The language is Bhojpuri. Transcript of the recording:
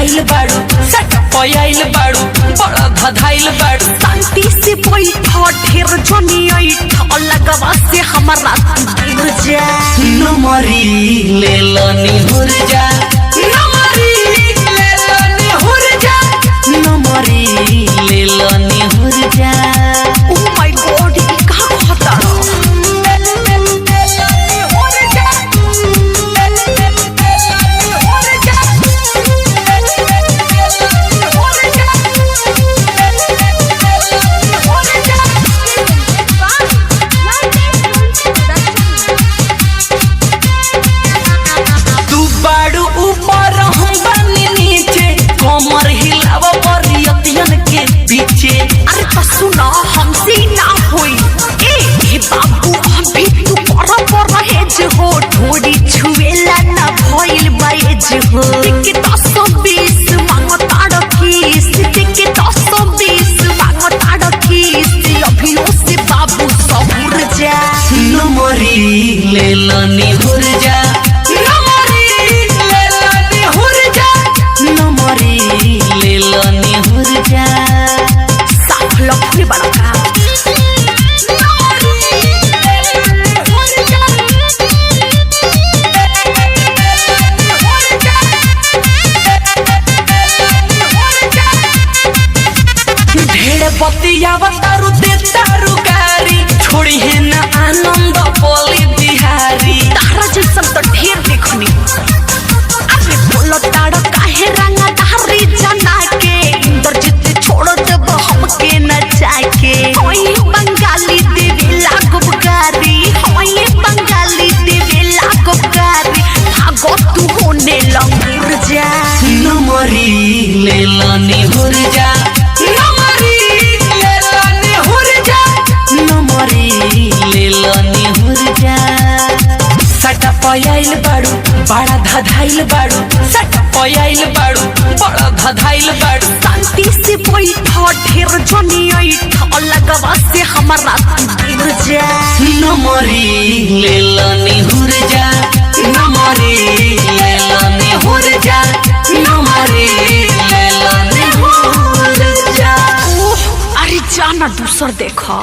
धधाइल बाड़ू सट पयाइल बाड़ू बड़ा धधाइल बाड़ू शांति से बैठा ढेर जनी ऐठा लगवा से हमारा गिर जा नमरी ले लनी हुर जा नमरी ले लनी हुर जा नमरी ले लनी हुर जा ओ माय गॉड ये का कहता कमर हिलावा बरियतियन के पीछे अरे तो सुना हमसे ना होई ए बाबू अभी तू पर रहेज हो थोड़ी छुएला ना भइल बाएज हो के 10-20 मांगताड़ किस के 10-20 मांगताड़ किस अभी से बाबू सबुर जा नमरी ले लनी हुर जा नमरी ले लनी हुर जा नमरी ले लनी हुर जा साफ लफड़ी बड़ा का ढेर बतियावा तारू दे तारू गारी छोड़ी है ना आनंद बोली बिहारी तारा जैसन तो ढेर देखनी अरे बोलो ताड़ा काहे रंगा धारी जना के इंद्रजीत छोड़ देब हमके न जाके होई बंगाली देवी लागब गारी होई बंगाली देवी लागब गारी भागो तू होने लंगुर जा नमरी ले लनी हुर जा नमरी ले लनी हुर जा नमरी ले लनी हुर जा सट पयाइल बाड़ू बड़ा धधाइल बाड़ू सट पयाइल बाड़ू बड़ा धधाइल बाड़ू शांति से बैठा ढेर जनी ऐठा लगवा से हमारा गिर जा नमरी ले लनी हुर जा नमरी ले लनी हुर जा नमरी ले लनी हुर जा अरे जाना दूसर देखा।